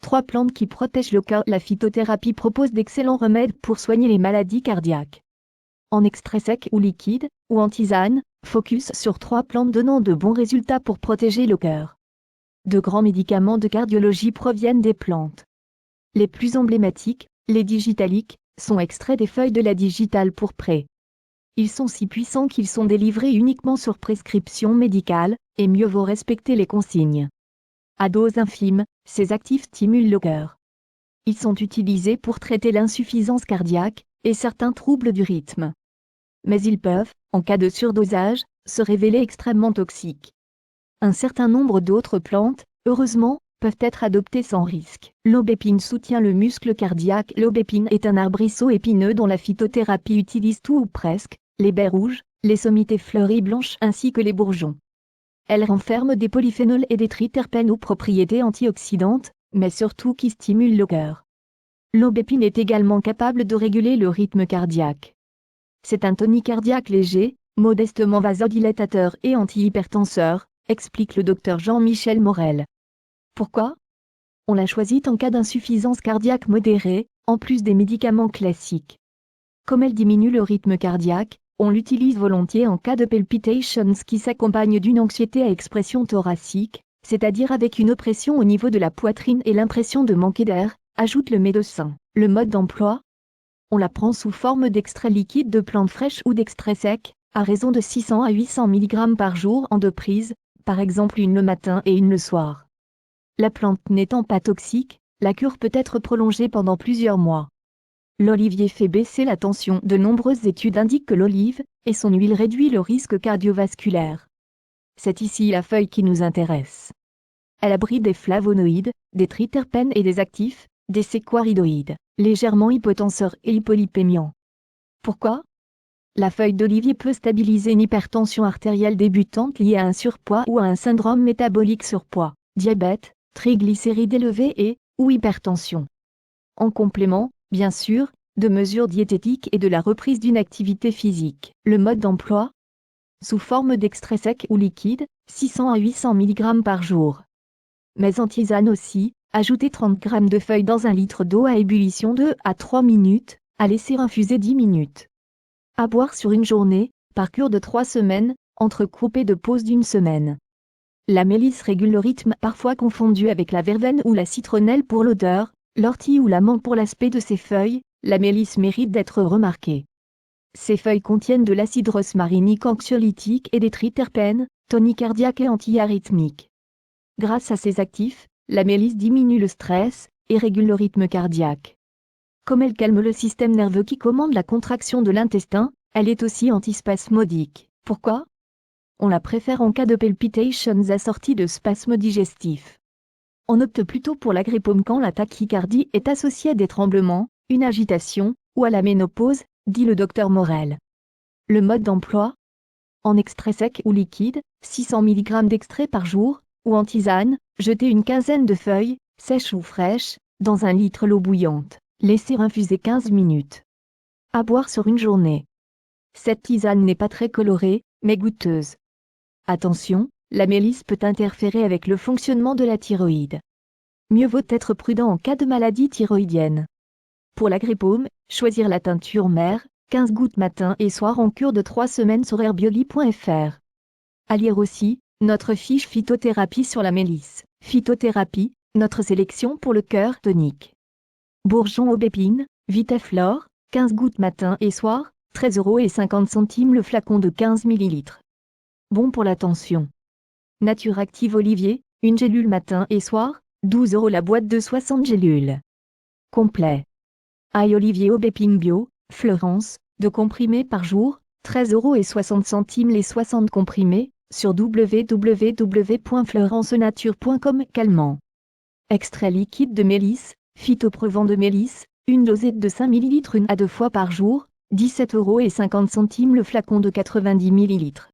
3 plantes qui protègent le cœur. La phytothérapie propose d'excellents remèdes pour soigner les maladies cardiaques. En extrait sec ou liquide, ou en tisane, focus sur 3 plantes donnant de bons résultats pour protéger le cœur. De grands médicaments de cardiologie proviennent des plantes. Les plus emblématiques, les digitaliques, sont extraits des feuilles de la digitale pourprée. Ils sont si puissants qu'ils sont délivrés uniquement sur prescription médicale, et mieux vaut respecter les consignes. À dose infime, ces actifs stimulent le cœur. Ils sont utilisés pour traiter l'insuffisance cardiaque et certains troubles du rythme. Mais ils peuvent, en cas de surdosage, se révéler extrêmement toxiques. Un certain nombre d'autres plantes, heureusement, peuvent être adoptées sans risque. L'aubépine soutient le muscle cardiaque. L'aubépine est un arbrisseau épineux dont la phytothérapie utilise tout ou presque, les baies rouges, les sommités fleuries blanches ainsi que les bourgeons. Elle renferme des polyphénols et des triterpènes aux propriétés antioxydantes, mais surtout qui stimulent le cœur. L'aubépine est également capable de réguler le rythme cardiaque. C'est un tonique cardiaque léger, modestement vasodilatateur et antihypertenseur, explique le docteur Jean-Michel Morel. Pourquoi ? On l'a choisie en cas d'insuffisance cardiaque modérée, en plus des médicaments classiques. Comme elle diminue le rythme cardiaque, on l'utilise volontiers en cas de palpitations qui s'accompagnent d'une anxiété à expression thoracique, c'est-à-dire avec une oppression au niveau de la poitrine et l'impression de manquer d'air, ajoute le médecin. Le mode d'emploi ? On la prend sous forme d'extrait liquide de plantes fraîches ou d'extrait sec, à raison de 600 à 800 mg par jour en 2 prises, par exemple une le matin et une le soir. La plante n'étant pas toxique, la cure peut être prolongée pendant plusieurs mois. L'olivier fait baisser la tension. De nombreuses études indiquent que l'olive et son huile réduit le risque cardiovasculaire. C'est ici la feuille qui nous intéresse. Elle abrite des flavonoïdes, des triterpènes et des actifs, des séquaridoïdes, légèrement hypotenseurs et hypolipémiants. Pourquoi ? La feuille d'olivier peut stabiliser une hypertension artérielle débutante liée à un surpoids ou à un syndrome métabolique surpoids, diabète, triglycérides élevés ou hypertension. En complément, bien sûr, de mesures diététiques et de la reprise d'une activité physique. Le mode d'emploi ? Sous forme d'extrait sec ou liquide, 600 à 800 mg par jour. Mais en tisane aussi, ajoutez 30 g de feuilles dans 1 litre d'eau à ébullition 2 à 3 minutes, à laisser infuser 10 minutes. À boire sur une journée, par cure de 3 semaines, entrecoupée de pause d'1 semaine. La mélisse régule le rythme, parfois confondue avec la verveine ou la citronnelle pour l'odeur, l'ortie ou la menthe pour l'aspect de ses feuilles. La mélisse mérite d'être remarquée. Ces feuilles contiennent de l'acide rosmarinique anxiolytique et des triterpènes, toniques cardiaques et antiarythmiques. Grâce à ces actifs, la mélisse diminue le stress et régule le rythme cardiaque. Comme elle calme le système nerveux qui commande la contraction de l'intestin, elle est aussi antispasmodique. Pourquoi ? On la préfère en cas de palpitations assorties de spasmes digestifs. On opte plutôt pour l'agripaume quand la tachycardie est associée à des tremblements, une agitation, ou à la ménopause, dit le docteur Morel. Le mode d'emploi ? En extrait sec ou liquide, 600 mg d'extrait par jour, ou en tisane, jetez une quinzaine de feuilles, sèches ou fraîches, dans 1 litre l'eau bouillante. Laissez infuser 15 minutes. À boire sur une journée. Cette tisane n'est pas très colorée, mais goûteuse. Attention, la mélisse peut interférer avec le fonctionnement de la thyroïde. Mieux vaut être prudent en cas de maladie thyroïdienne. Pour l'agripaume, choisir la teinture mère, 15 gouttes matin et soir en cure de 3 semaines sur herbioli.fr. À lire aussi, notre fiche phytothérapie sur la mélisse. Phytothérapie, notre sélection pour le cœur tonique. Bourgeon aubépine, Vitaflore, 15 gouttes matin et soir, 13,50 € le flacon de 15 ml. Bon pour la tension. Nature Active Olivier, une gélule matin et soir, 12 € la boîte de 60 gélules. Complet. Ail Olivier aubépine bio, Fleurance, 2 comprimés par jour, 13,60 € les 60 comprimés, sur www.fleurancenature.com. Calmant. Extrait liquide de mélisse, phytopreuvant de mélisse, une dosette de 5 ml 1 à 2 fois par jour, 17,50 € le flacon de 90 ml.